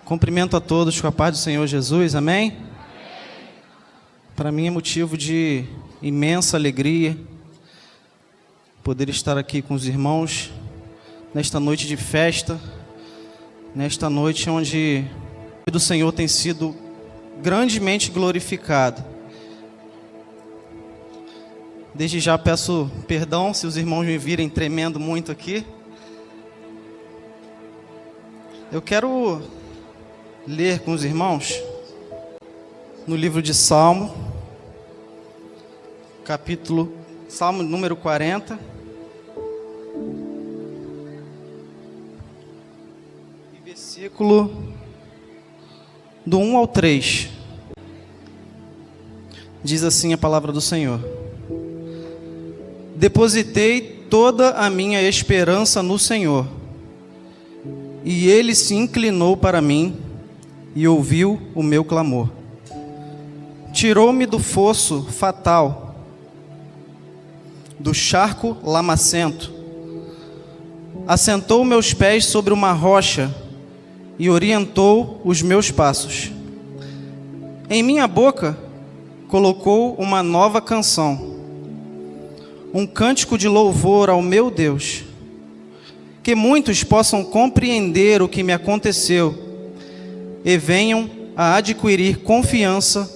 Cumprimento a todos com a paz do Senhor Jesus, amém? Para mim é motivo de imensa alegria poder estar aqui com os irmãos nesta noite de festa, nesta noite onde o nome do Senhor tem sido grandemente glorificado. Desde já peço perdão se os irmãos me virem tremendo muito aqui. Eu quero ler com os irmãos no livro de Salmo, Salmo número 40. E versículo do 1 ao 3. Diz assim a palavra do Senhor: Depositei toda a minha esperança no Senhor, e Ele se inclinou para mim e ouviu o meu clamor. Tirou-me do fosso fatal, do charco lamacento. Assentou meus pés sobre uma rocha e orientou os meus passos. Em minha boca colocou uma nova canção, um cântico de louvor ao meu Deus. Que muitos possam compreender o que me aconteceu e venham a adquirir confiança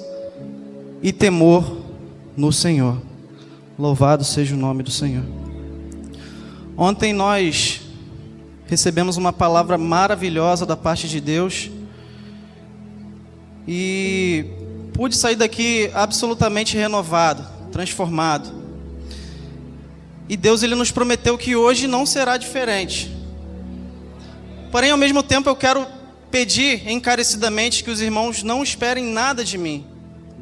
e temor no Senhor. Louvado seja o nome do Senhor. Ontem nós recebemos uma palavra maravilhosa da parte de Deus e pude sair daqui absolutamente renovado, transformado. E Deus, Ele nos prometeu que hoje não será diferente. Porém, ao mesmo tempo, eu quero pedir encarecidamente que os irmãos não esperem nada de mim.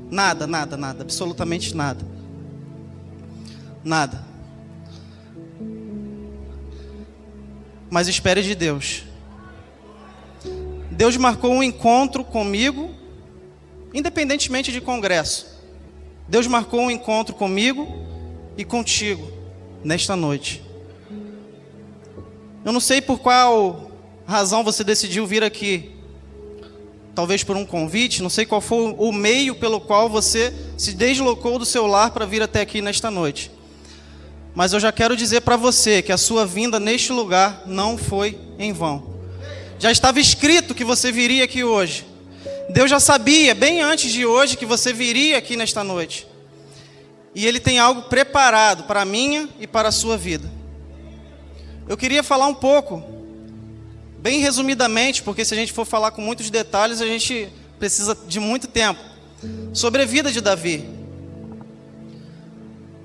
Nada, nada, nada, absolutamente nada. Nada. Mas espere de Deus. Deus marcou um encontro comigo, independentemente de congresso. Deus marcou um encontro comigo e contigo nesta noite. Eu não sei por qual razão você decidiu vir aqui. Talvez por um convite, não sei qual foi o meio pelo qual você se deslocou do seu lar para vir até aqui nesta noite. Mas eu já quero dizer para você que a sua vinda neste lugar não foi em vão. Já estava escrito que você viria aqui hoje. Deus já sabia, bem antes de hoje, que você viria aqui nesta noite. E Ele tem algo preparado para a minha e para a sua vida. Eu queria falar um pouco, bem resumidamente, porque se a gente for falar com muitos detalhes, a gente precisa de muito tempo, sobre a vida de Davi.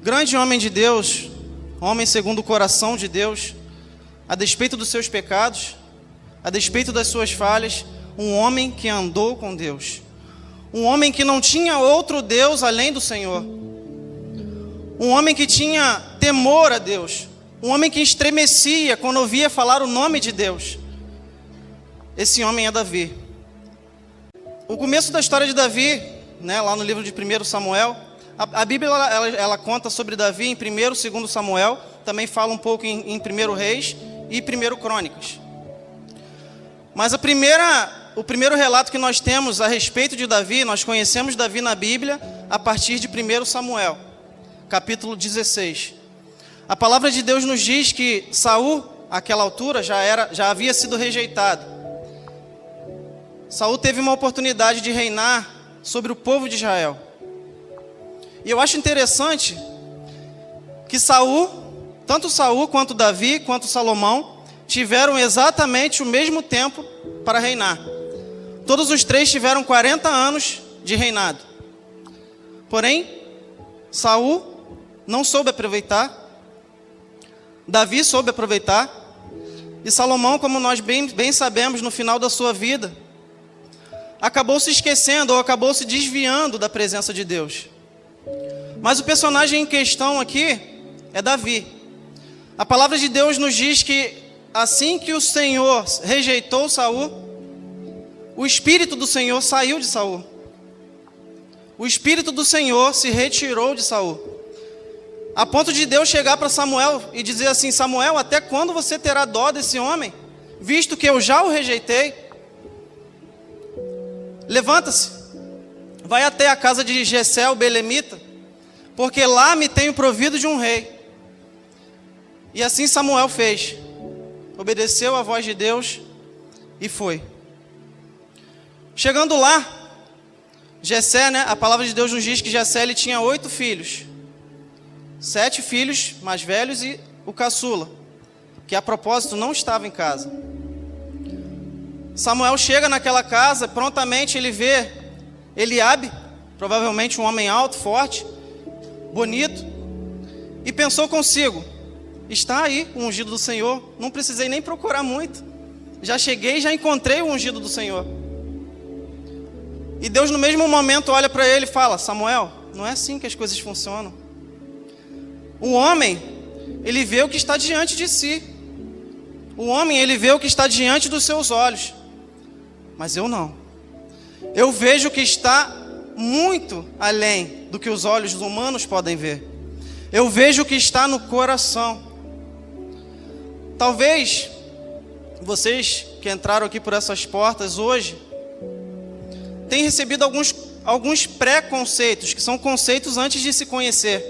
Grande homem de Deus, homem segundo o coração de Deus, a despeito dos seus pecados, a despeito das suas falhas, um homem que andou com Deus. Um homem que não tinha outro Deus além do Senhor. Um homem que tinha temor a Deus. Um homem que estremecia quando ouvia falar o nome de Deus. Esse homem é Davi. O começo da história de Davi, lá no livro de 1 Samuel, a Bíblia ela conta sobre Davi em 1 e 2 Samuel, também fala um pouco em 1 Reis e 1 Crônicas. Mas o primeiro relato que nós temos a respeito de Davi, nós conhecemos Davi na Bíblia a partir de 1 Samuel, capítulo 16. A palavra de Deus nos diz que Saul, àquela altura, já havia sido rejeitado. Saul teve uma oportunidade de reinar sobre o povo de Israel. E eu acho interessante que tanto Saul quanto Davi, quanto Salomão, tiveram exatamente o mesmo tempo para reinar. Todos os três tiveram 40 anos de reinado. Porém, Saul não soube aproveitar, Davi soube aproveitar, e Salomão, como nós bem sabemos, no final da sua vida, acabou se esquecendo ou acabou se desviando da presença de Deus. Mas o personagem em questão aqui é Davi. A palavra de Deus nos diz que assim que o Senhor rejeitou Saul, o Espírito do Senhor saiu de Saul. O Espírito do Senhor se retirou de Saul. A ponto de Deus chegar para Samuel e dizer assim: Samuel, até quando você terá dó desse homem, visto que eu já o rejeitei? levanta-se, vai até a casa de Jessé, o belemita, porque lá me tenho provido de um rei. E assim Samuel fez, obedeceu à voz de Deus e foi. Chegando lá, Jessé, a palavra de Deus nos diz que Jessé ele tinha 8 filhos, 7 filhos mais velhos e o caçula, que a propósito não estava em casa. Samuel chega naquela casa, prontamente ele vê Eliabe, provavelmente um homem alto, forte, bonito, e pensou consigo: está aí o ungido do Senhor, não precisei nem procurar muito, já cheguei, já encontrei o ungido do Senhor. E Deus no mesmo momento olha para ele e fala: Samuel, não é assim que as coisas funcionam. O homem, ele vê o que está diante de si, o homem, ele vê o que está diante dos seus olhos, mas eu não. Eu vejo o que está muito além do que os olhos humanos podem ver. Eu vejo o que está no coração. Talvez vocês que entraram aqui por essas portas hoje tenham recebido alguns preconceitos, que são conceitos antes de se conhecer.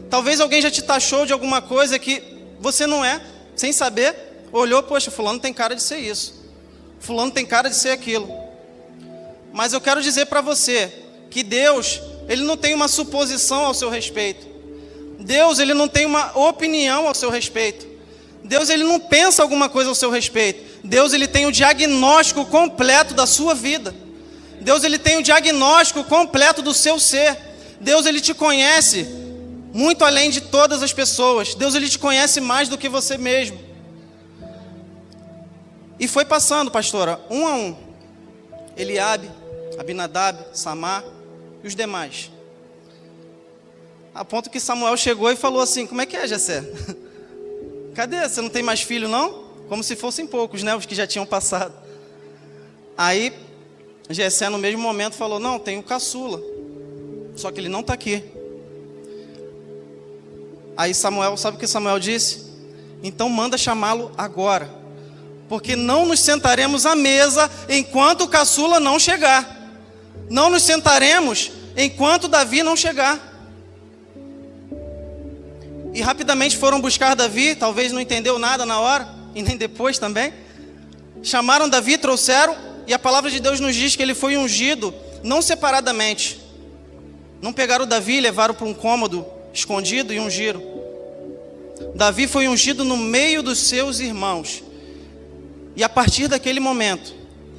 Talvez alguém já te taxou de alguma coisa que você não é, sem saber, olhou: poxa, fulano tem cara de ser isso, fulano tem cara de ser aquilo. Mas eu quero dizer para você que Deus, ele não tem uma suposição ao seu respeito. Deus, ele não tem uma opinião ao seu respeito. Deus, ele não pensa alguma coisa ao seu respeito. Deus, ele tem o diagnóstico completo da sua vida. Deus, ele tem o diagnóstico completo do seu ser. Deus, ele te conhece muito além de todas as pessoas. Deus, ele te conhece mais do que você mesmo. E foi passando, pastora, um a um: Eliabe, Abinadab, Samar e os demais. A ponto que Samuel chegou e falou assim: como é que é, Jessé? Cadê? Você não tem mais filho, não? Como se fossem poucos, os que já tinham passado. Aí Jessé no mesmo momento falou: não, tem o caçula, só que ele não está aqui. Aí Samuel, sabe o que Samuel disse? Então manda chamá-lo agora, porque não nos sentaremos à mesa enquanto o caçula não chegar. Não nos sentaremos enquanto Davi não chegar. E rapidamente foram buscar Davi, talvez não entendeu nada na hora, e nem depois também. Chamaram Davi, trouxeram, e a palavra de Deus nos diz que ele foi ungido, não separadamente. Não pegaram Davi e levaram para um cômodo escondido e ungiram. Davi foi ungido no meio dos seus irmãos. E a partir daquele momento,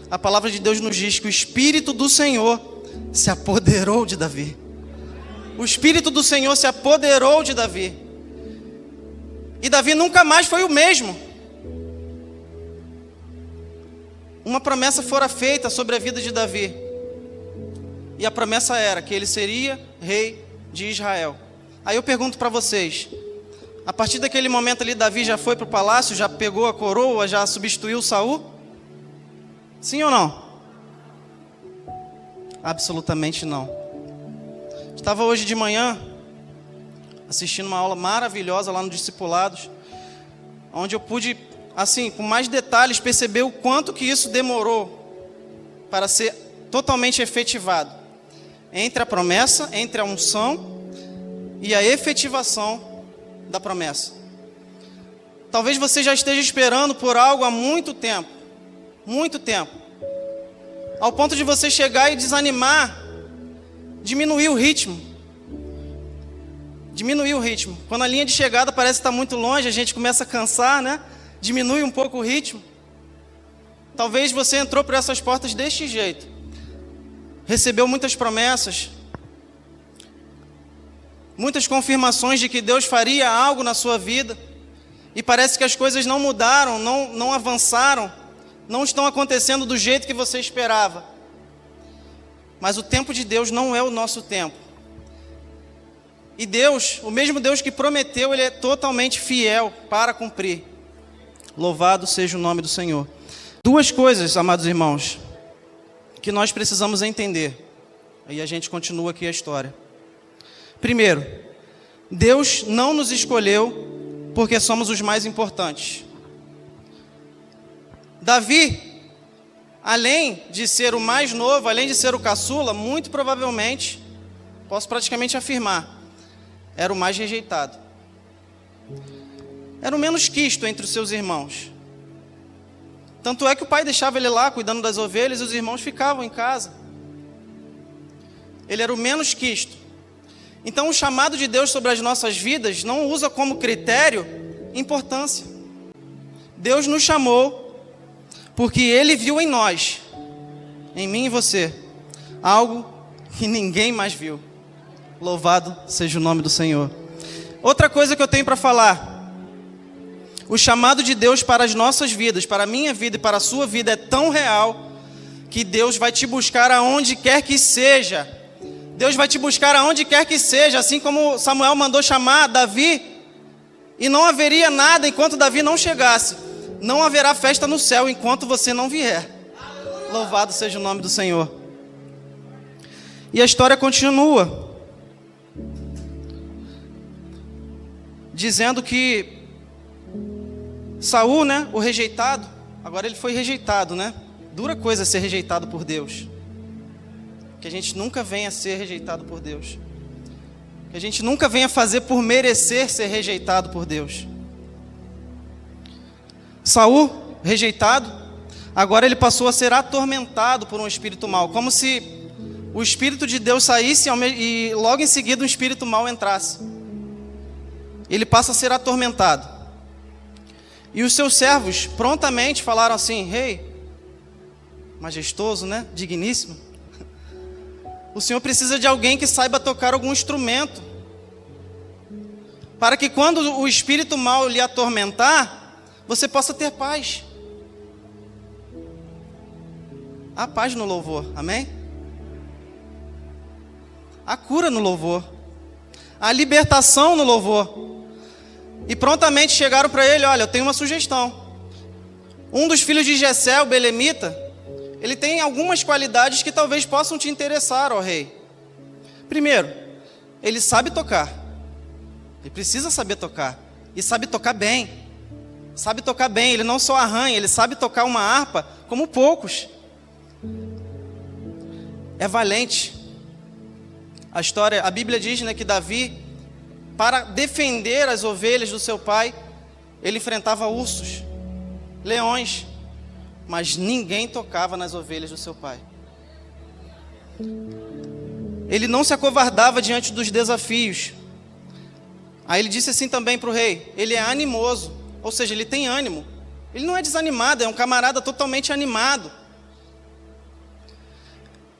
a palavra de Deus nos diz que o Espírito do Senhor se apoderou de Davi. O Espírito do Senhor se apoderou de Davi. E Davi nunca mais foi o mesmo. Uma promessa fora feita sobre a vida de Davi. E a promessa era que ele seria rei de Israel. Aí eu pergunto para vocês: a partir daquele momento ali, Davi já foi para o palácio, já pegou a coroa, já substituiu Saul? Sim ou não? Absolutamente não. Estava hoje de manhã assistindo uma aula maravilhosa lá no Discipulados, onde eu pude, assim, com mais detalhes, perceber o quanto que isso demorou para ser totalmente efetivado. Entre a promessa, entre a unção e a efetivação da promessa. Talvez você já esteja esperando por algo há muito tempo, ao ponto de você chegar e desanimar, diminuir o ritmo. Quando a linha de chegada parece estar muito longe, a gente começa a cansar, Diminui um pouco o ritmo. Talvez você entrou por essas portas deste jeito, recebeu muitas promessas, muitas confirmações de que Deus faria algo na sua vida, e parece que as coisas não mudaram, não avançaram, não estão acontecendo do jeito que você esperava. Mas o tempo de Deus não é o nosso tempo. E Deus, o mesmo Deus que prometeu, Ele é totalmente fiel para cumprir. Louvado seja o nome do Senhor. Duas coisas, amados irmãos, que nós precisamos entender. Aí a gente continua aqui a história. Primeiro, Deus não nos escolheu porque somos os mais importantes. Davi, além de ser o mais novo, além de ser o caçula, muito provavelmente, posso praticamente afirmar, era o mais rejeitado. Era o menos quisto entre os seus irmãos. Tanto é que o pai deixava ele lá cuidando das ovelhas e os irmãos ficavam em casa. Ele era o menos quisto. Então o chamado de Deus sobre as nossas vidas não usa como critério importância. Deus nos chamou porque Ele viu em nós, em mim e você, algo que ninguém mais viu. Louvado seja o nome do Senhor. Outra coisa que eu tenho para falar. O chamado de Deus para as nossas vidas, para a minha vida e para a sua vida é tão real que Deus vai te buscar aonde quer que seja. Deus vai te buscar aonde quer que seja, assim como Samuel mandou chamar Davi, e não haveria nada enquanto Davi não chegasse. Não haverá festa no céu enquanto você não vier. Louvado seja o nome do Senhor. E a história continua, dizendo que Saul, né, o rejeitado, agora ele foi rejeitado, né? Dura coisa ser rejeitado por Deus. Que a gente nunca venha ser rejeitado por Deus. Que a gente nunca venha fazer por merecer ser rejeitado por Deus. Saul, rejeitado, agora ele passou a ser atormentado por um espírito mau, como se o espírito de Deus saísse e logo em seguida um espírito mau entrasse. Ele passa a ser atormentado. E os seus servos prontamente falaram assim: rei, majestoso, né? Digníssimo, o senhor precisa de alguém que saiba tocar algum instrumento, para que quando o espírito mau lhe atormentar, você possa ter paz. Há paz no louvor, amém? Há cura no louvor, há libertação no louvor. E prontamente chegaram para ele: olha, eu tenho uma sugestão. Um dos filhos de Jessé, o belemita, ele tem algumas qualidades que talvez possam te interessar, ó rei. Primeiro, ele sabe tocar. Ele precisa saber tocar. E sabe tocar bem. Sabe tocar bem, ele não só arranha, ele sabe tocar uma harpa como poucos. É valente. A Bíblia diz, né, que Davi, para defender as ovelhas do seu pai, ele enfrentava ursos, leões, mas ninguém tocava nas ovelhas do seu pai. Ele não se acovardava diante dos desafios. Aí ele disse assim também para o rei: ele é animoso, ou seja, ele tem ânimo. Ele não é desanimado, é um camarada totalmente animado.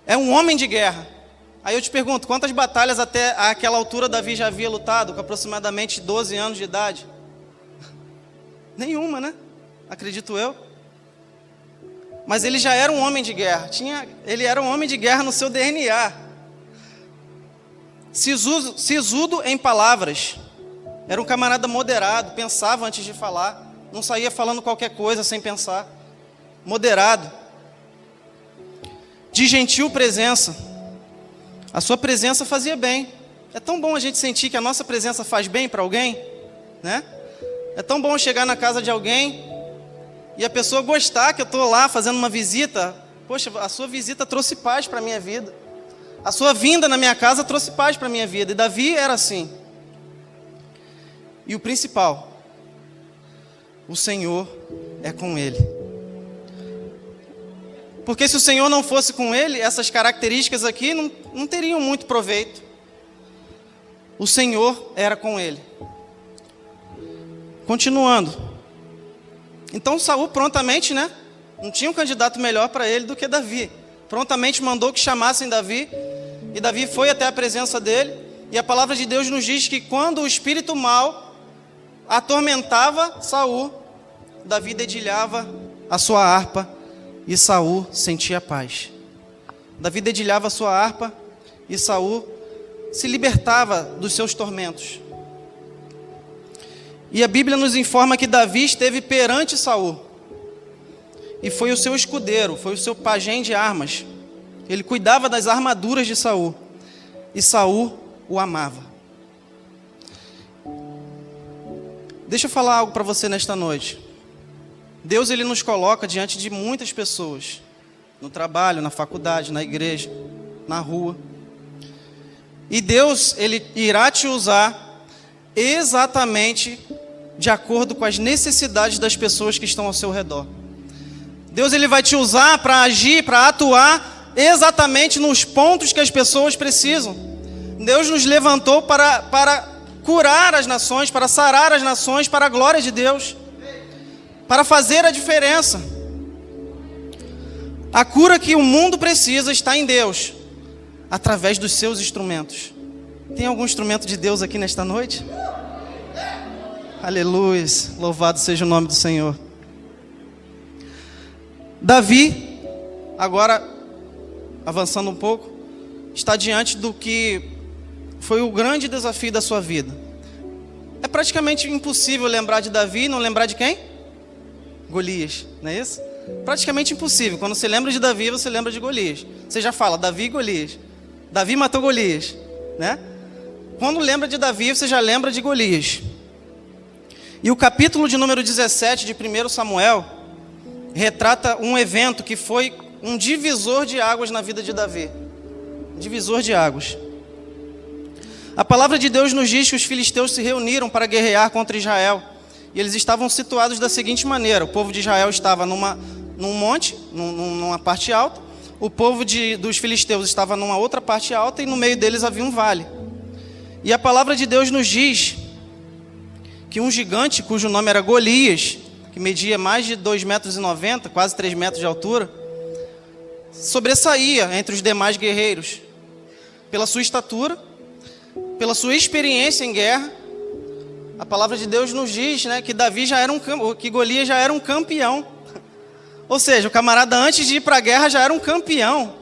É um homem de guerra. Aí eu te pergunto, quantas batalhas até aquela altura Davi já havia lutado, com aproximadamente 12 anos de idade? Nenhuma, né? Acredito eu. Mas ele já era um homem de guerra. Ele era um homem de guerra no seu DNA. Sisudo em palavras. Era um camarada moderado, pensava antes de falar. Não saía falando qualquer coisa sem pensar. Moderado. De gentil presença. A sua presença fazia bem. É tão bom a gente sentir que a nossa presença faz bem para alguém, né? É tão bom chegar na casa de alguém e a pessoa gostar que eu estou lá fazendo uma visita. Poxa, a sua visita trouxe paz para a minha vida. A sua vinda na minha casa trouxe paz para a minha vida. E Davi era assim. E o principal, o Senhor é com ele. Porque se o Senhor não fosse com ele, essas características aqui não teriam muito proveito. O Senhor era com ele. Continuando. Então Saul prontamente, né? Não tinha um candidato melhor para ele do que Davi. Prontamente mandou que chamassem Davi. E Davi foi até a presença dele. E a palavra de Deus nos diz que quando o espírito mau atormentava Saul, Davi dedilhava a sua harpa e Saul sentia paz. Davi dedilhava a sua harpa e Saul se libertava dos seus tormentos. E a Bíblia nos informa que Davi esteve perante Saul. E foi o seu escudeiro, foi o seu pajem de armas. Ele cuidava das armaduras de Saul. E Saul o amava. Deixa eu falar algo para você nesta noite. Deus, ele nos coloca diante de muitas pessoas. no trabalho, na faculdade, na igreja, na rua. E Deus, Ele irá te usar exatamente de acordo com as necessidades das pessoas que estão ao seu redor. Deus, Ele vai te usar para agir, para atuar exatamente nos pontos que as pessoas precisam. Deus nos levantou para curar as nações, para sarar as nações, para a glória de Deus, para fazer a diferença. A cura que o mundo precisa está em Deus, através dos seus instrumentos. Tem algum instrumento de Deus aqui nesta noite? Aleluia, louvado seja o nome do Senhor. Davi, agora avançando um pouco, está diante do que foi o grande desafio da sua vida. É praticamente impossível lembrar de Davi e não lembrar de quem? Golias, não é isso? Praticamente impossível. Quando você lembra de Davi, você lembra de Golias. Você já fala, Davi e Golias. Davi matou Golias, né? Quando lembra de Davi, você já lembra de Golias. E o capítulo de número 17 de 1 Samuel retrata um evento que foi um divisor de águas na vida de Davi. Divisor de águas. A palavra de Deus nos diz que os filisteus se reuniram para guerrear contra Israel. E eles estavam situados da seguinte maneira: o povo de Israel estava num monte, numa parte alta. O povo dos filisteus estava numa outra parte alta e no meio deles havia um vale. E a palavra de Deus nos diz que um gigante, cujo nome era Golias, que media mais de 2,90 metros, quase 3 metros de altura, sobressaía entre os demais guerreiros, pela sua estatura, pela sua experiência em guerra. A palavra de Deus nos diz, né, que que Golias já era um campeão. Ou seja, o camarada antes de ir para a guerra já era um campeão.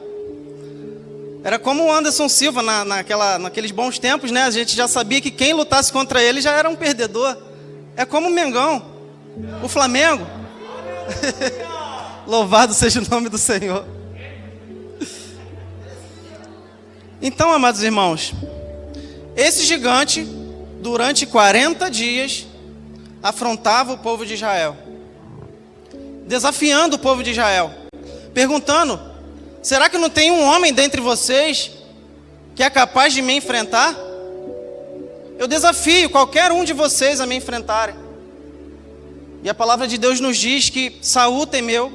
Era como o Anderson Silva naqueles bons tempos, né? A gente já sabia que quem lutasse contra ele já era um perdedor. É como o Mengão, o Flamengo. Louvado seja o nome do Senhor. Então, amados irmãos, esse gigante, durante 40 dias, afrontava o povo de Israel, desafiando o povo de Israel, perguntando: será que não tem um homem dentre vocês que é capaz de me enfrentar? Eu desafio qualquer um de vocês a me enfrentarem. E a palavra de Deus nos diz que Saul temeu,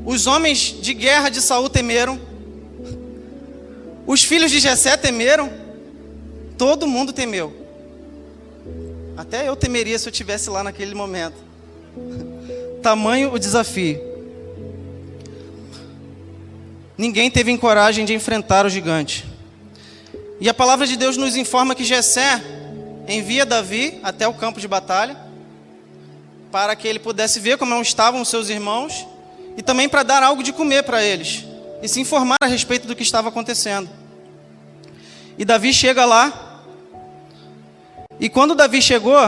os homens de guerra de Saul temeram, os filhos de Jessé temeram, todo mundo temeu. Até eu temeria se eu estivesse lá naquele momento. Tamanho o desafio. Ninguém teve coragem de enfrentar o gigante. E a palavra de Deus nos informa que Jessé envia Davi até o campo de batalha, para que ele pudesse ver como estavam os seus irmãos, e também para dar algo de comer para eles, e se informar a respeito do que estava acontecendo. E Davi chega lá, e quando Davi chegou,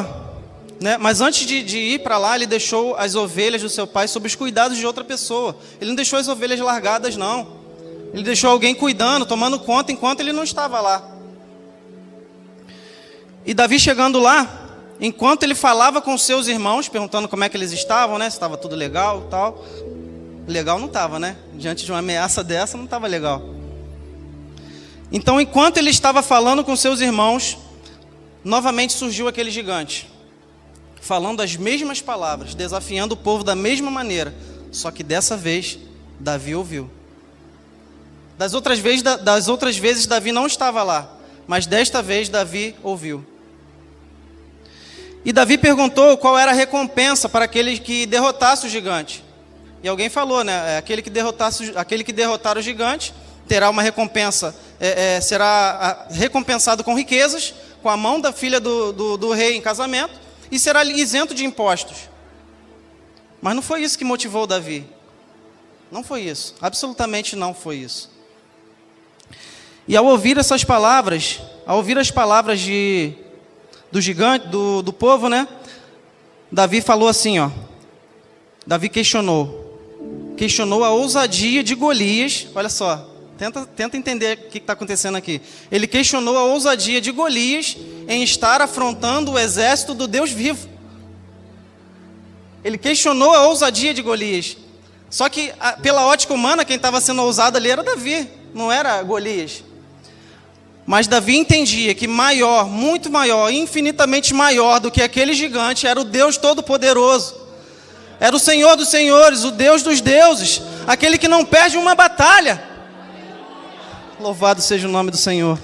né, mas antes de ir para lá, ele deixou as ovelhas do seu pai sob os cuidados de outra pessoa. Ele não deixou as ovelhas largadas, não. Ele deixou alguém cuidando, tomando conta, enquanto ele não estava lá. E Davi chegando lá, enquanto ele falava com seus irmãos, perguntando como é que eles estavam, né, se estava tudo legal e tal. Legal não estava, né? Diante de uma ameaça dessa, não estava legal. Então, enquanto ele estava falando com seus irmãos, novamente surgiu aquele gigante, falando as mesmas palavras, desafiando o povo da mesma maneira. Só que dessa vez, Davi ouviu. Das outras vezes, Davi não estava lá, mas desta vez, Davi ouviu. E Davi perguntou qual era a recompensa para aquele que derrotasse o gigante. E alguém falou, né? Aquele que derrotar o gigante terá uma recompensa, será recompensado com riquezas, com a mão da filha do rei em casamento, e será isento de impostos. Mas não foi isso que motivou Davi. Não foi isso. Absolutamente não foi isso. E ao ouvir essas palavras, ao ouvir as palavras do gigante, do povo, né? Davi falou assim, ó. Davi questionou a ousadia de Golias. Olha só, tenta entender o que está acontecendo aqui. Ele questionou a ousadia de Golias em estar afrontando o exército do Deus vivo. Ele questionou a ousadia de Golias. Só que, pela ótica humana, quem estava sendo ousado ali era Davi, não era Golias. Mas Davi entendia que maior, muito maior, infinitamente maior do que aquele gigante era o Deus Todo-Poderoso. Era o Senhor dos Senhores, o Deus dos deuses, aquele que não perde uma batalha. Louvado seja o nome do Senhor.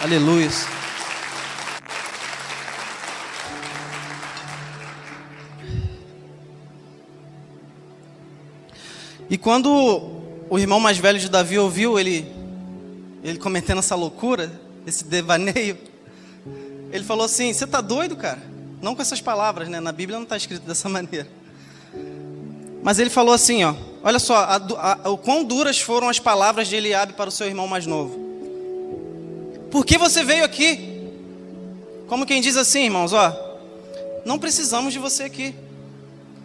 Aleluia. E quando o irmão mais velho de Davi ouviu ele cometendo essa loucura, esse devaneio, ele falou assim: você está doido, cara? Não com essas palavras, né? Na Bíblia não está escrito dessa maneira. Mas ele falou assim, ó, olha só, o quão duras foram as palavras de Eliabe para o seu irmão mais novo. Por que você veio aqui? Como quem diz assim, irmãos, ó, não precisamos de você aqui.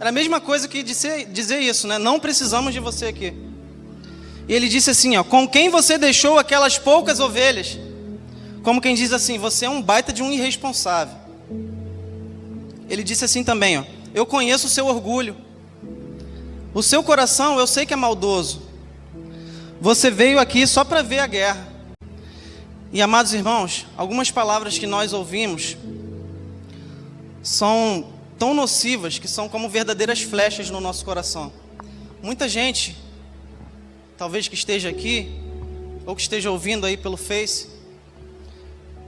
Era a mesma coisa que dizer isso, né? Não precisamos de você aqui. E ele disse assim, ó, com quem você deixou aquelas poucas ovelhas? Como quem diz assim, você é um baita de um irresponsável. Ele disse assim também, ó, eu conheço o seu orgulho. O seu coração eu sei que é maldoso. Você veio aqui só para ver a guerra. E amados irmãos, algumas palavras que nós ouvimos são tão nocivas que são como verdadeiras flechas no nosso coração. Muita gente, talvez que esteja aqui, ou que esteja ouvindo aí pelo Face,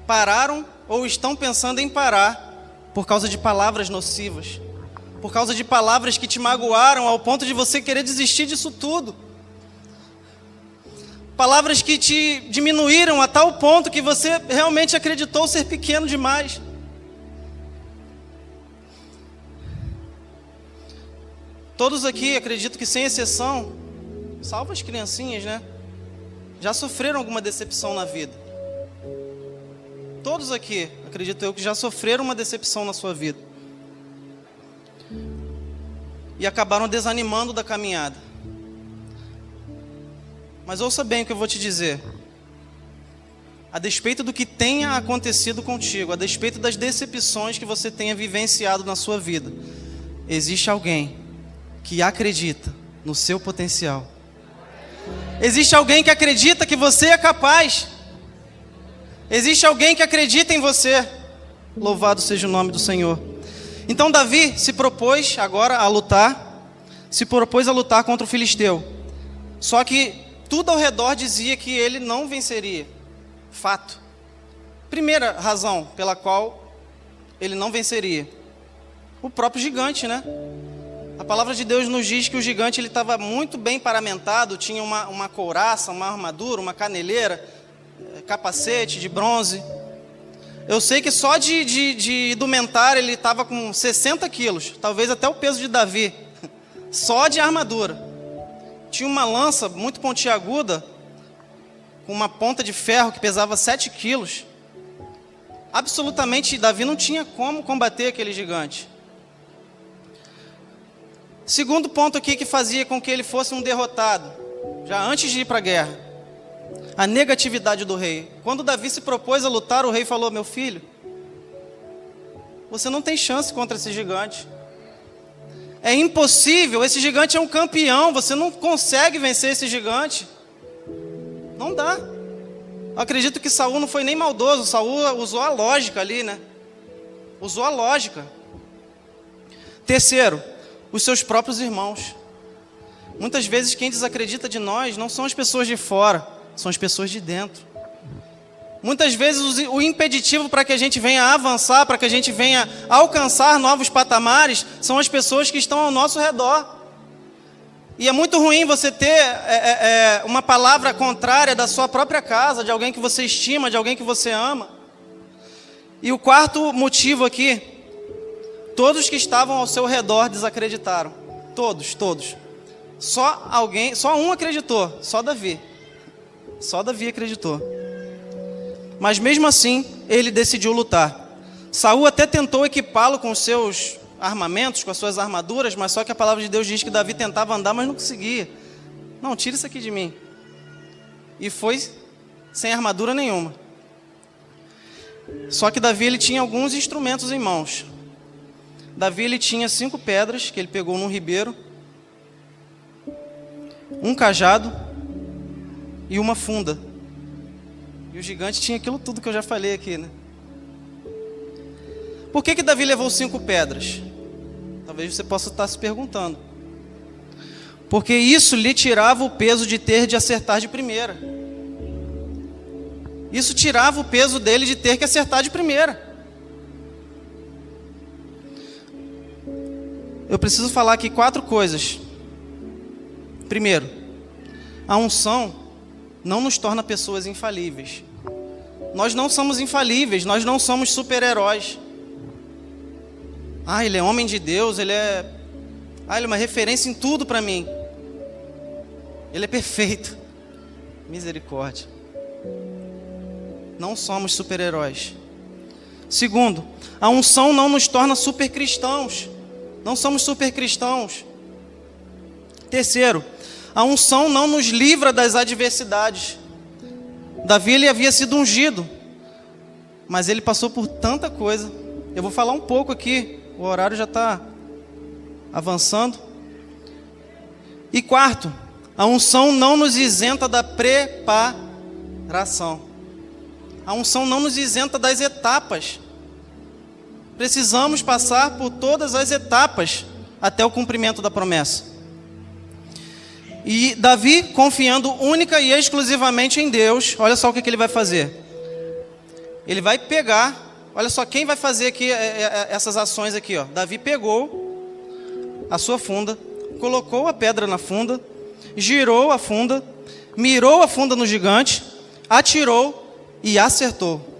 pararam ou estão pensando em parar por causa de palavras nocivas, por causa de palavras que te magoaram ao ponto de você querer desistir disso tudo. Palavras que te diminuíram a tal ponto que você realmente acreditou ser pequeno demais. Todos aqui, acredito que sem exceção, salvo as criancinhas, né? Já sofreram alguma decepção na vida. Todos aqui, acredito eu, que já sofreram uma decepção na sua vida. E acabaram desanimando da caminhada. Mas ouça bem o que eu vou te dizer. A despeito do que tenha acontecido contigo, a despeito das decepções que você tenha vivenciado na sua vida, existe alguém que acredita no seu potencial. Existe alguém que acredita que você é capaz. Existe alguém que acredita em você. Louvado seja o nome do Senhor. Então Davi se propôs agora a lutar, contra o filisteu. Só que tudo ao redor dizia que ele não venceria. Fato. Primeira razão pela qual ele não venceria: o próprio gigante, né? A palavra de Deus nos diz que o gigante ele estava muito bem paramentado, tinha uma couraça, uma armadura, uma caneleira, capacete de bronze. Eu sei que só de indumentária ele estava com 60 quilos, talvez até o peso de Davi, só de armadura. Tinha uma lança muito pontiaguda, com uma ponta de ferro que pesava 7 quilos. Absolutamente, Davi não tinha como combater aquele gigante. Segundo ponto aqui que fazia com que ele fosse um derrotado, já antes de ir para a guerra: a negatividade do rei. Quando Davi se propôs a lutar, o rei falou: meu filho, você não tem chance contra esse gigante. É impossível, esse gigante é um campeão, você não consegue vencer esse gigante. Não dá. Eu acredito que Saul não foi nem maldoso, Saul usou a lógica ali, né? Usou a lógica. Terceiro, os seus próprios irmãos. Muitas vezes quem desacredita de nós não são as pessoas de fora, são as pessoas de dentro. Muitas vezes o impeditivo para que a gente venha avançar, para que a gente venha alcançar novos patamares, são as pessoas que estão ao nosso redor. E é muito ruim você ter uma palavra contrária da sua própria casa, de alguém que você estima, de alguém que você ama. E o quarto motivo aqui: todos que estavam ao seu redor desacreditaram. Todos. Só um acreditou, só Davi. Só Davi acreditou. Mas mesmo assim, ele decidiu lutar. Saul até tentou equipá-lo com os seus armamentos, com as suas armaduras, mas só que a palavra de Deus diz que Davi tentava andar, mas não conseguia. Não, tira isso aqui de mim. E foi sem armadura nenhuma. Só que Davi ele tinha alguns instrumentos em mãos. Davi ele tinha 5 pedras que ele pegou num ribeiro, um cajado e uma funda. E o gigante tinha aquilo tudo que eu já falei aqui, né? Por que Davi levou 5 pedras? Talvez você possa estar se perguntando. Porque isso lhe tirava o peso de ter de acertar de primeira. Isso tirava o peso dele de ter que acertar de primeira. Eu preciso falar aqui 4 coisas. Primeiro, a unção não nos torna pessoas infalíveis. Nós não somos infalíveis, nós não somos super-heróis. Ele é homem de Deus, ele é uma referência em tudo para mim. Ele é perfeito. Misericórdia. Não somos super-heróis. Segundo, a unção não nos torna super-cristãos. Não somos super-cristãos. Terceiro, a unção não nos livra das adversidades. Davi ele havia sido ungido, mas ele passou por tanta coisa. Eu vou falar um pouco aqui, o horário já está avançando. E quarto, a unção não nos isenta da preparação. A unção não nos isenta das etapas. Precisamos passar por todas as etapas até o cumprimento da promessa. E Davi, confiando única e exclusivamente em Deus, olha só o que ele vai fazer. Ele vai pegar, olha só quem vai fazer aqui essas ações aqui, ó. Davi pegou a sua funda, colocou a pedra na funda, girou a funda, mirou a funda no gigante, atirou e acertou.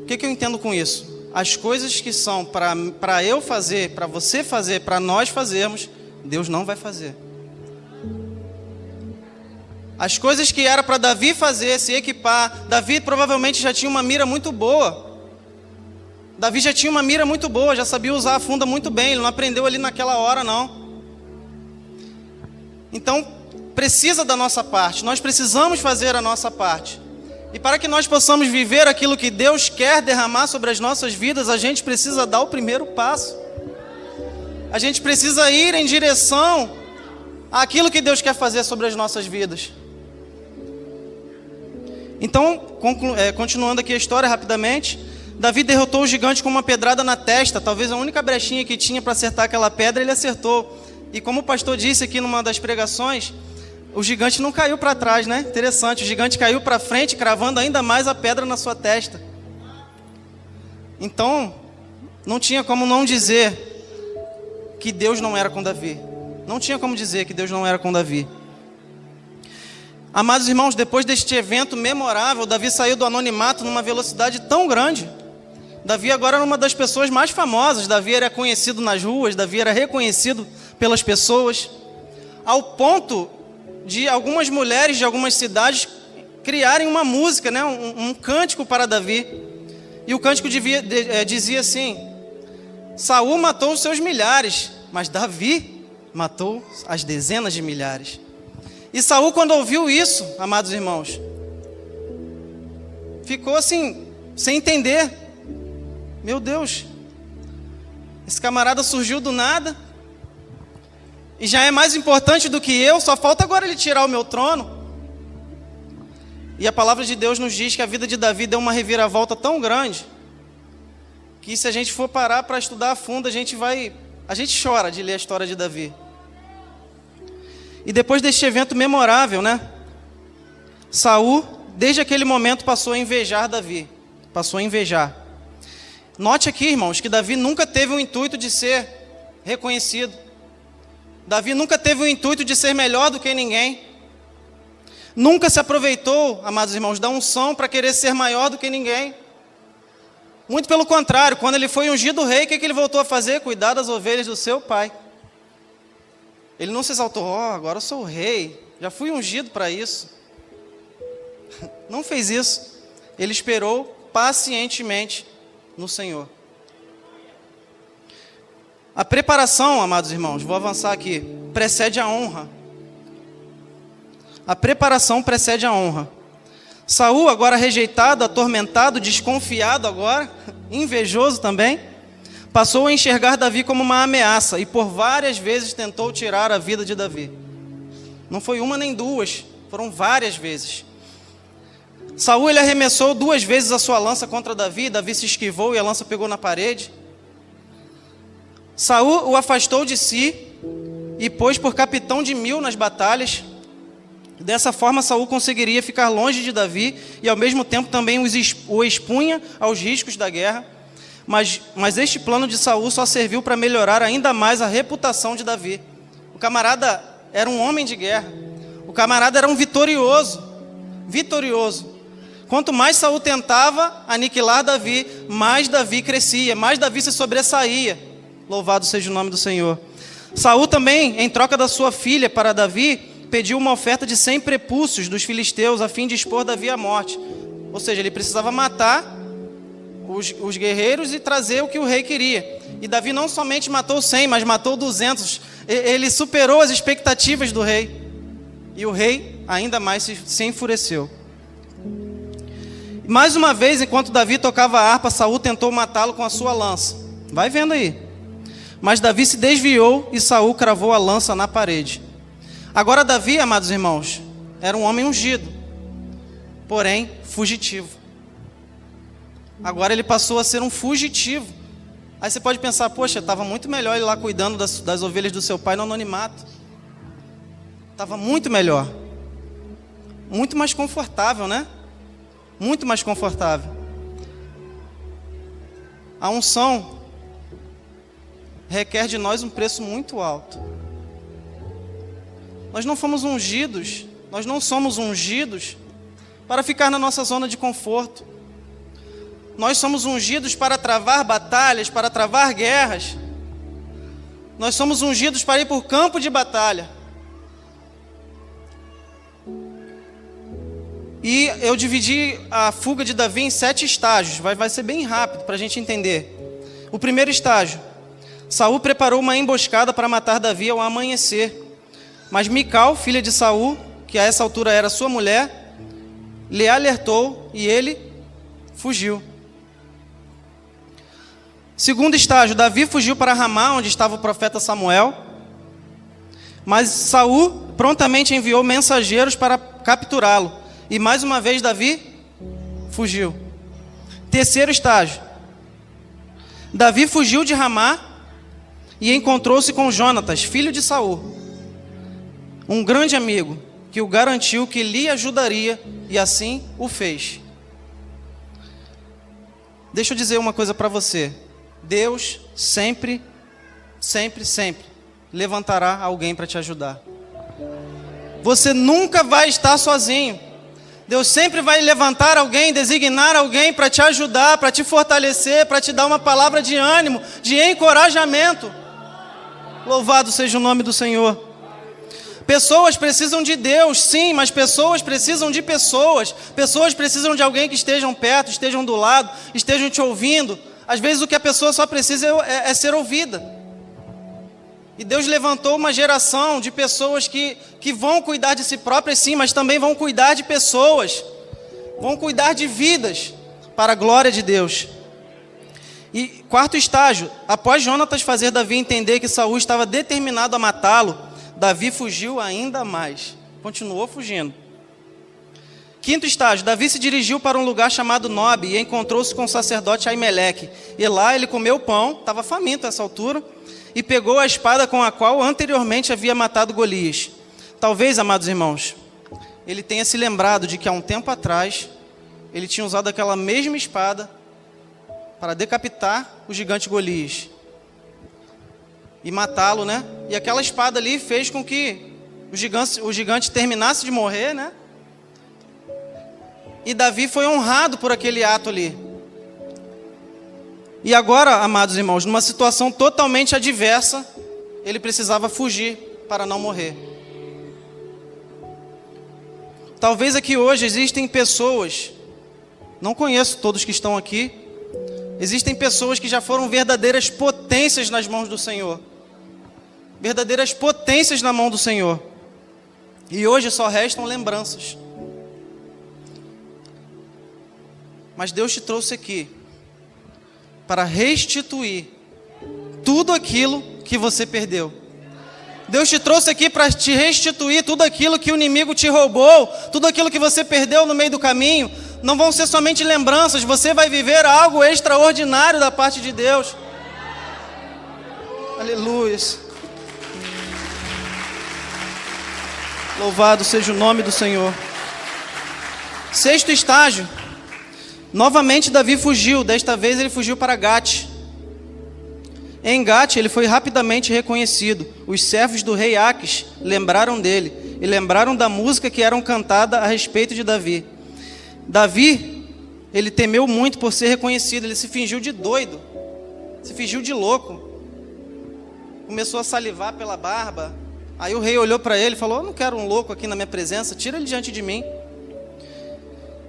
O que eu entendo com isso? As coisas que são para eu fazer, para você fazer, para nós fazermos, Deus não vai fazer. As coisas que era para Davi fazer, se equipar, Davi provavelmente já tinha uma mira muito boa. Davi já tinha uma mira muito boa, já sabia usar a funda muito bem, ele não aprendeu ali naquela hora não. Então, precisa da nossa parte, nós precisamos fazer a nossa parte. E para que nós possamos viver aquilo que Deus quer derramar sobre as nossas vidas, a gente precisa dar o primeiro passo. A gente precisa ir em direção àquilo que Deus quer fazer sobre as nossas vidas. Então, continuando aqui a história rapidamente, Davi derrotou o gigante com uma pedrada na testa, talvez a única brechinha que tinha para acertar aquela pedra, ele acertou. E como o pastor disse aqui numa das pregações, o gigante não caiu para trás, né? Interessante, o gigante caiu para frente, cravando ainda mais a pedra na sua testa. Então, não tinha como não dizer que Deus não era com Davi. Não tinha como dizer que Deus não era com Davi. Amados irmãos, depois deste evento memorável, Davi saiu do anonimato numa velocidade tão grande. Davi agora era uma das pessoas mais famosas. Davi era conhecido nas ruas, Davi era reconhecido pelas pessoas, ao ponto de algumas mulheres de algumas cidades criarem uma música, né? um cântico para Davi. E o cântico dizia assim: Saul matou os seus milhares, mas Davi matou as dezenas de milhares. E Saul, quando ouviu isso, amados irmãos, ficou assim, sem entender. Meu Deus, esse camarada surgiu do nada e já é mais importante do que eu, só falta agora ele tirar o meu trono. E a palavra de Deus nos diz que a vida de Davi deu uma reviravolta tão grande que, se a gente for parar para estudar a fundo, a gente chora de ler a história de Davi. E depois deste evento memorável, né? Saul, desde aquele momento, passou a invejar Davi. Passou a invejar. Note aqui, irmãos, que Davi nunca teve o intuito de ser reconhecido. Davi nunca teve o intuito de ser melhor do que ninguém. Nunca se aproveitou, amados irmãos, da unção para querer ser maior do que ninguém. Muito pelo contrário, quando ele foi ungido rei, o que ele voltou a fazer? Cuidar das ovelhas do seu pai. Ele não se exaltou: agora eu sou o rei, já fui ungido para isso. Não fez isso. Ele esperou pacientemente no Senhor. A preparação, amados irmãos, vou avançar aqui, precede a honra. A preparação precede a honra. Saul, agora rejeitado, atormentado, desconfiado agora, invejoso também, Passou a enxergar Davi como uma ameaça e por várias vezes tentou tirar a vida de Davi. Não foi uma nem duas, foram várias vezes. Saul ele arremessou 2 vezes a sua lança contra Davi, Davi se esquivou e a lança pegou na parede. Saul o afastou de si e pôs por capitão de 1000 nas batalhas. Dessa forma Saul conseguiria ficar longe de Davi e ao mesmo tempo também o expunha aos riscos da guerra. Mas este plano de Saul só serviu para melhorar ainda mais a reputação de Davi. O camarada era um homem de guerra. O camarada era um vitorioso. Quanto mais Saul tentava aniquilar Davi, mais Davi crescia, mais Davi se sobressaía. Louvado seja o nome do Senhor. Saul também, em troca da sua filha para Davi, pediu uma oferta de 100 prepúcios dos filisteus a fim de expor Davi à morte. Ou seja, ele precisava matar os guerreiros e trazer o que o rei queria. E Davi não somente matou 100, mas matou 200. Ele superou as expectativas do rei. E o rei ainda mais se enfureceu. Mais uma vez, enquanto Davi tocava a harpa, Saul tentou matá-lo com a sua lança. Vai vendo aí. Mas Davi se desviou e Saul cravou a lança na parede. Agora Davi, amados irmãos, era um homem ungido, porém fugitivo. Agora ele passou a ser um fugitivo. Aí você pode pensar, poxa, estava muito melhor ele lá cuidando das ovelhas do seu pai no anonimato. Estava muito melhor. Muito mais confortável, né? Muito mais confortável. A unção requer de nós um preço muito alto. Nós não somos ungidos para ficar na nossa zona de conforto. Nós somos ungidos para travar batalhas, para travar guerras. Nós somos ungidos para ir para o campo de batalha. E eu dividi a fuga de Davi em 7 estágios. Vai ser bem rápido para a gente entender. O primeiro estágio. Saul preparou uma emboscada para matar Davi ao amanhecer. Mas Mical, filha de Saul, que a essa altura era sua mulher, lhe alertou e ele fugiu. Segundo estágio, Davi fugiu para Ramá, onde estava o profeta Samuel. Mas Saul prontamente enviou mensageiros para capturá-lo. E mais uma vez Davi fugiu. Terceiro estágio. Davi fugiu de Ramá e encontrou-se com Jonatas, filho de Saul, um grande amigo, que o garantiu que lhe ajudaria, e assim o fez. Deixa eu dizer uma coisa para você. Deus sempre levantará alguém para te ajudar. Você nunca vai estar sozinho. Deus sempre vai levantar alguém, designar alguém para te ajudar, para te fortalecer, para te dar uma palavra de ânimo, de encorajamento. Louvado seja o nome do Senhor. Pessoas precisam de Deus, sim, mas pessoas precisam de pessoas. Pessoas precisam de alguém que estejam perto, estejam do lado, estejam te ouvindo. Às vezes o que a pessoa só precisa é ser ouvida. E Deus levantou uma geração de pessoas que vão cuidar de si próprias, sim, mas também vão cuidar de pessoas. Vão cuidar de vidas para a glória de Deus. E quarto estágio, após Jonatas fazer Davi entender que Saul estava determinado a matá-lo, Davi fugiu ainda mais. Continuou fugindo. Quinto estágio, Davi se dirigiu para um lugar chamado Nob e encontrou-se com o sacerdote Aimeleque. E lá ele comeu pão, estava faminto a essa altura, e pegou a espada com a qual anteriormente havia matado Golias. Talvez, amados irmãos, ele tenha se lembrado de que há um tempo atrás, ele tinha usado aquela mesma espada para decapitar o gigante Golias e matá-lo, né? E aquela espada ali fez com que o gigante terminasse de morrer, né? E Davi foi honrado por aquele ato ali. E agora, amados irmãos, numa situação totalmente adversa, ele precisava fugir para não morrer. Talvez aqui hoje existem pessoas, não conheço todos que estão aqui, existem pessoas que já foram verdadeiras potências nas mãos do Senhor. Verdadeiras potências na mão do Senhor. E hoje só restam lembranças. Mas Deus te trouxe aqui para restituir tudo aquilo que você perdeu. Deus te trouxe aqui para te restituir tudo aquilo que o inimigo te roubou, tudo aquilo que você perdeu no meio do caminho. Não vão ser somente lembranças, você vai viver algo extraordinário da parte de Deus. Aleluia. Louvado seja o nome do Senhor. Sexto estágio. Novamente Davi fugiu, desta vez ele fugiu para Gate. Em Gate ele foi rapidamente reconhecido. Os servos do rei Aques lembraram dele e lembraram da música que eram cantada a respeito de Davi. Davi, ele temeu muito por ser reconhecido, ele se fingiu de doido, se fingiu de louco. Começou a salivar pela barba. Aí o rei olhou para ele e falou: eu não quero um louco aqui na minha presença, tira ele diante de mim.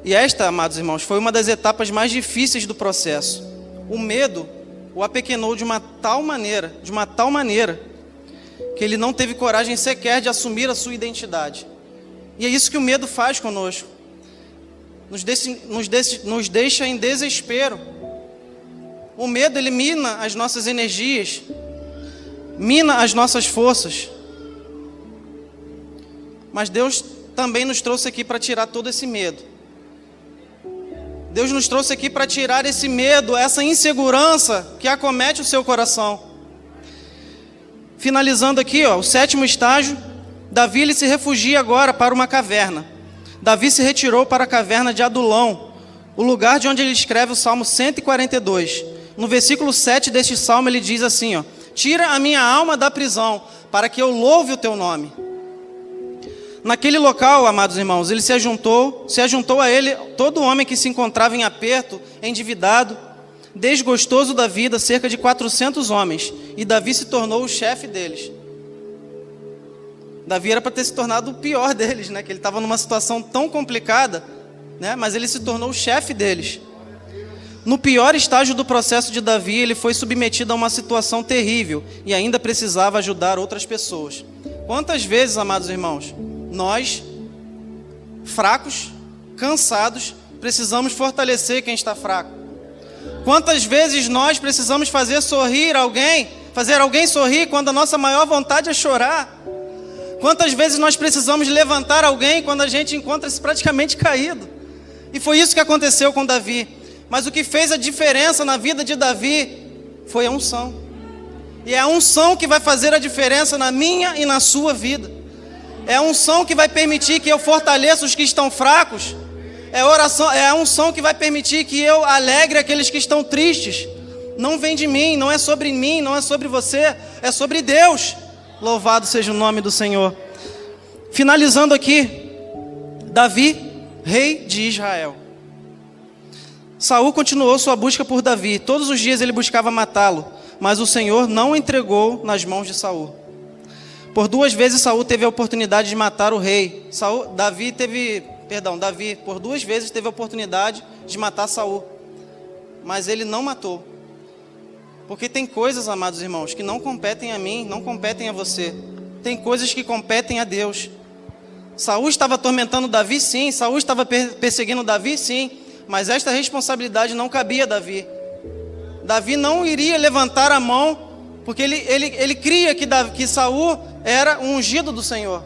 E esta, amados irmãos, foi uma das etapas mais difíceis do processo. O medo o apequenou de uma tal maneira, que ele não teve coragem sequer de assumir a sua identidade. E é isso que o medo faz conosco. Nos deixa em desespero. O medo elimina as nossas energias, mina as nossas forças. Mas Deus também nos trouxe aqui para tirar todo esse medo. Deus nos trouxe aqui para tirar esse medo, essa insegurança que acomete o seu coração. Finalizando aqui, o sétimo estágio, Davi ele se refugia agora para uma caverna. Davi se retirou para a caverna de Adulão, o lugar de onde ele escreve o Salmo 142. No versículo 7 deste Salmo ele diz assim, tira a minha alma da prisão, para que eu louve o teu nome. Naquele local, amados irmãos, se ajuntou a ele todo homem que se encontrava em aperto, endividado, desgostoso da vida, cerca de 400 homens, e Davi se tornou o chefe deles. Davi era para ter se tornado o pior deles, que ele estava numa situação tão complicada, mas ele se tornou o chefe deles. No pior estágio do processo de Davi, ele foi submetido a uma situação terrível, e ainda precisava ajudar outras pessoas. Quantas vezes, amados irmãos, nós, fracos, cansados, precisamos fortalecer quem está fraco? Quantas vezes nós precisamos fazer alguém sorrir quando a nossa maior vontade é chorar? Quantas vezes nós precisamos levantar alguém quando a gente encontra-se praticamente caído? E foi isso que aconteceu com Davi. Mas o que fez a diferença na vida de Davi foi a unção. E é a unção que vai fazer a diferença na minha e na sua vida. É a unção que vai permitir que eu fortaleça os que estão fracos. É a unção que vai permitir que eu alegre aqueles que estão tristes. Não vem de mim, não é sobre mim, não é sobre você, é sobre Deus. Louvado seja o nome do Senhor. Finalizando aqui, Davi, rei de Israel. Saul continuou sua busca por Davi. Todos os dias ele buscava matá-lo, mas o Senhor não o entregou nas mãos de Saul. Por 2 vezes Saul teve a oportunidade de matar o rei. Davi, por 2 vezes teve a oportunidade de matar Saul, mas ele não matou. Porque tem coisas, amados irmãos, que não competem a mim, não competem a você. Tem coisas que competem a Deus. Saul estava atormentando Davi, sim. Saul estava perseguindo Davi, sim. Mas esta responsabilidade não cabia a Davi. Davi não iria levantar a mão, porque ele cria que Saul era um ungido do Senhor.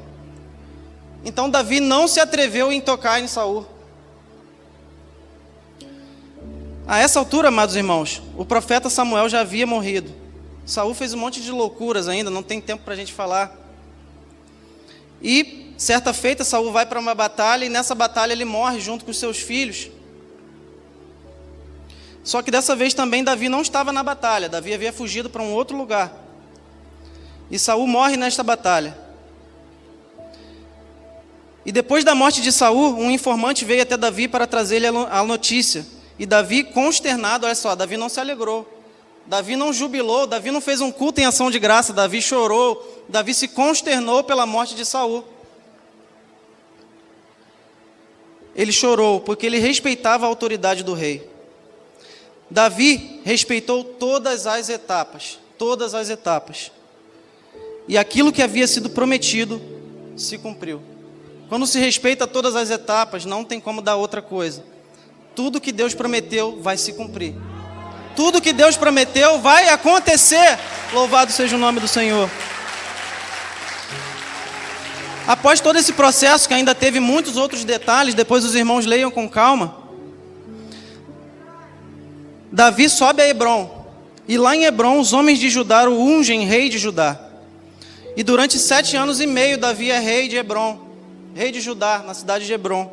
Então Davi não se atreveu em tocar em Saul. A essa altura, amados irmãos, o profeta Samuel já havia morrido. Saul fez um monte de loucuras ainda, não tem tempo para a gente falar. E certa feita Saul vai para uma batalha, e nessa batalha ele morre junto com os seus filhos. Só que dessa vez também Davi não estava na batalha. Davi havia fugido para um outro lugar. E Saul morre nesta batalha. E depois da morte de Saul, um informante veio até Davi para trazer-lhe a notícia. E Davi, consternado, olha só, Davi não se alegrou. Davi não jubilou, Davi não fez um culto em ação de graça, Davi chorou, Davi se consternou pela morte de Saul. Ele chorou porque ele respeitava a autoridade do rei. Davi respeitou todas as etapas. E aquilo que havia sido prometido se cumpriu. Quando se respeita todas as etapas, não tem como dar outra coisa. Tudo que Deus prometeu vai se cumprir. Tudo que Deus prometeu vai acontecer. Louvado seja o nome do Senhor. Após todo esse processo, que ainda teve muitos outros detalhes, depois os irmãos leiam com calma, Davi sobe a Hebrom. E lá em Hebrom, os homens de Judá o ungem rei de Judá. E durante 7 anos e meio, Davi é rei de Hebrom, rei de Judá, na cidade de Hebrom.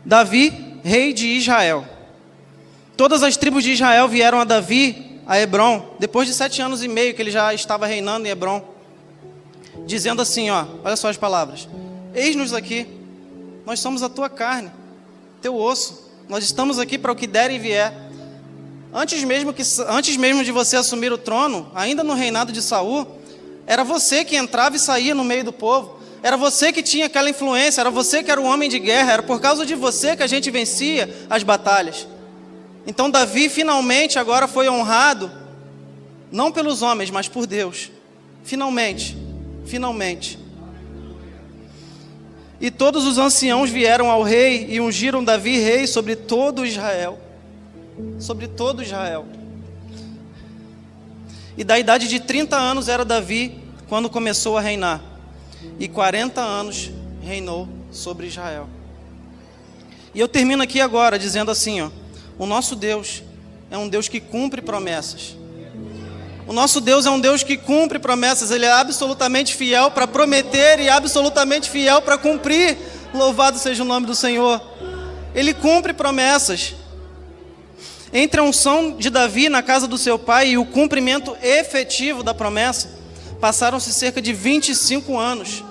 Davi, rei de Israel. Todas as tribos de Israel vieram a Davi, a Hebrom, depois de 7 anos e meio que ele já estava reinando em Hebrom, dizendo assim, olha só as palavras: eis-nos aqui, nós somos a tua carne, teu osso, nós estamos aqui para o que der e vier. Antes mesmo de você assumir o trono, ainda no reinado de Saul, era você que entrava e saía no meio do povo, era você que tinha aquela influência, era você que era o homem de guerra, era por causa de você que a gente vencia as batalhas. Então Davi finalmente agora foi honrado, não pelos homens, mas por Deus. Finalmente. E todos os anciãos vieram ao rei e ungiram Davi rei sobre todo Israel. Sobre todo Israel. E da idade de 30 anos era Davi quando começou a reinar. E 40 anos reinou sobre Israel. E eu termino aqui agora dizendo assim, o nosso Deus é um Deus que cumpre promessas. O nosso Deus é um Deus que cumpre promessas. Ele é absolutamente fiel para prometer e absolutamente fiel para cumprir. Louvado seja o nome do Senhor. Ele cumpre promessas. Entre a unção de Davi na casa do seu pai e o cumprimento efetivo da promessa, passaram-se cerca de 25 anos.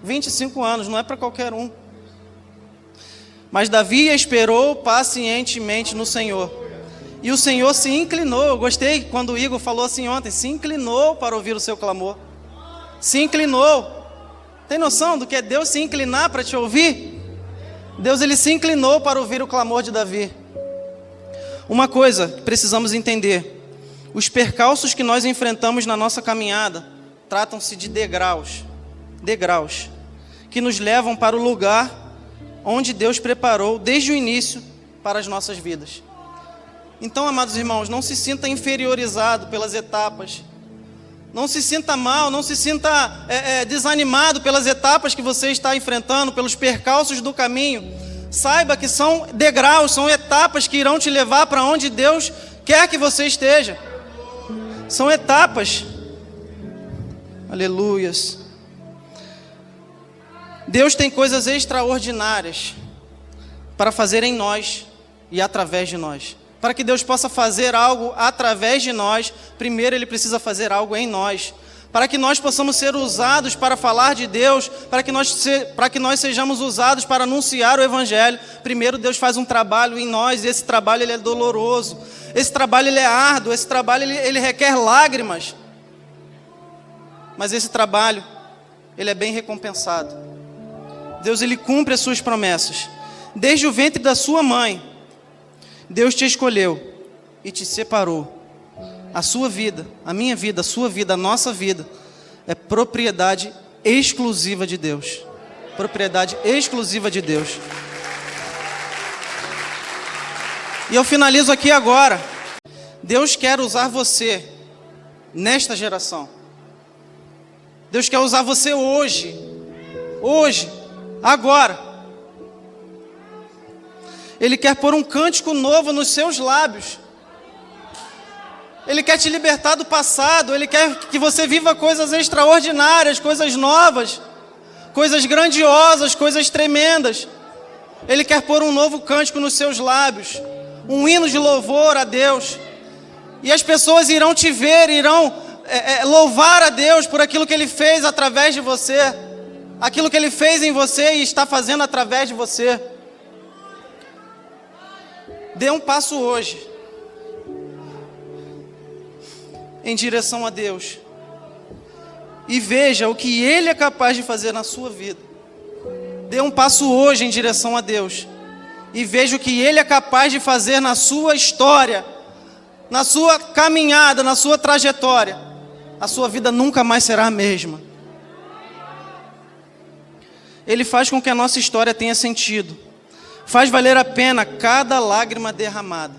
25 anos, não é para qualquer um. Mas Davi esperou pacientemente no Senhor. E o Senhor se inclinou. Eu gostei quando o Igor falou assim ontem. Se inclinou para ouvir o seu clamor. Se inclinou. Tem noção do que é Deus se inclinar para te ouvir? Deus, ele se inclinou para ouvir o clamor de Davi. Uma coisa que precisamos entender: os percalços que nós enfrentamos na nossa caminhada tratam-se de degraus que nos levam para o lugar onde Deus preparou desde o início para as nossas vidas. Então, amados irmãos, não se sinta inferiorizado pelas etapas, não se sinta mal, não se sinta desanimado pelas etapas que você está enfrentando, pelos percalços do caminho. Saiba que são degraus, são etapas que irão te levar para onde Deus quer que você esteja. São etapas. Aleluias. Deus tem coisas extraordinárias para fazer em nós e através de nós. Para que Deus possa fazer algo através de nós, primeiro Ele precisa fazer algo em nós. Para que nós possamos ser usados para falar de Deus, para que nós sejamos usados para anunciar o Evangelho, primeiro Deus faz um trabalho em nós, e esse trabalho ele é doloroso, esse trabalho ele é árduo, esse trabalho ele requer lágrimas. Mas esse trabalho, ele é bem recompensado. Deus, ele cumpre as suas promessas. Desde o ventre da sua mãe, Deus te escolheu e te separou. A sua vida, a minha vida, a sua vida, a nossa vida é propriedade exclusiva de Deus. Propriedade exclusiva de Deus. E eu finalizo aqui agora. Deus quer usar você nesta geração. Deus quer usar você hoje. Hoje, agora. Ele quer pôr um cântico novo nos seus lábios. Ele quer te libertar do passado. Ele quer que você viva coisas extraordinárias, coisas novas, coisas grandiosas, coisas tremendas. Ele quer pôr um novo cântico nos seus lábios, um hino de louvor a Deus. E as pessoas irão te ver, irão louvar a Deus por aquilo que Ele fez através de você, aquilo que Ele fez em você e está fazendo através de você. Dê um passo hoje em direção a Deus e veja o que Ele é capaz de fazer na sua vida. Dê um passo hoje em direção a Deus e veja o que Ele é capaz de fazer na sua história, na sua caminhada, na sua trajetória. A sua vida nunca mais será a mesma. Ele faz com que a nossa história tenha sentido, Faz valer a pena cada lágrima derramada.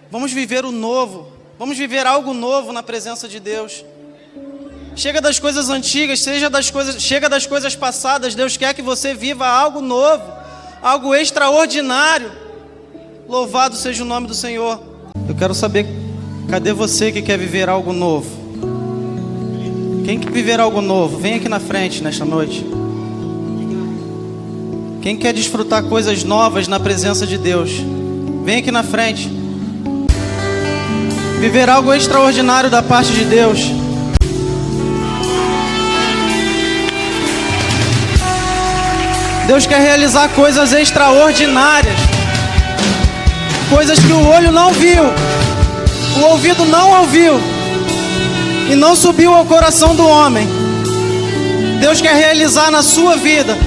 Vamos viver o novo. Vamos viver algo novo na presença de Deus. Chega das coisas antigas, chega das coisas passadas. Deus quer que você viva algo novo, algo extraordinário. Louvado seja o nome do Senhor. Eu quero saber, cadê você que quer viver algo novo? Quem quer viver algo novo? Vem aqui na frente nesta noite. Quem quer desfrutar coisas novas na presença de Deus? Vem aqui na frente. Viver algo extraordinário da parte de Deus. Deus quer realizar coisas extraordinárias. Coisas que o olho não viu, o ouvido não ouviu e não subiu ao coração do homem. Deus quer realizar na sua vida,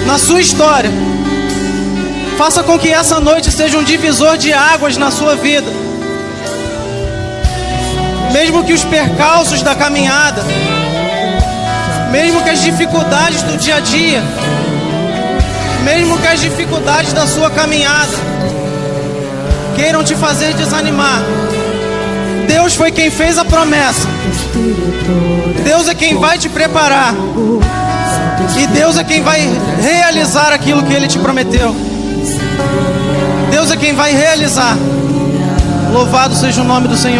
na sua história. Faça com que essa noite seja um divisor de águas na sua vida. Mesmo que os percalços da caminhada, mesmo que as dificuldades do dia a dia, mesmo que as dificuldades da sua caminhada queiram te fazer desanimar, Deus foi quem fez a promessa. Deus é quem vai te preparar. E Deus é quem vai realizar aquilo que Ele te prometeu. Deus é quem vai realizar. Louvado seja o nome do Senhor.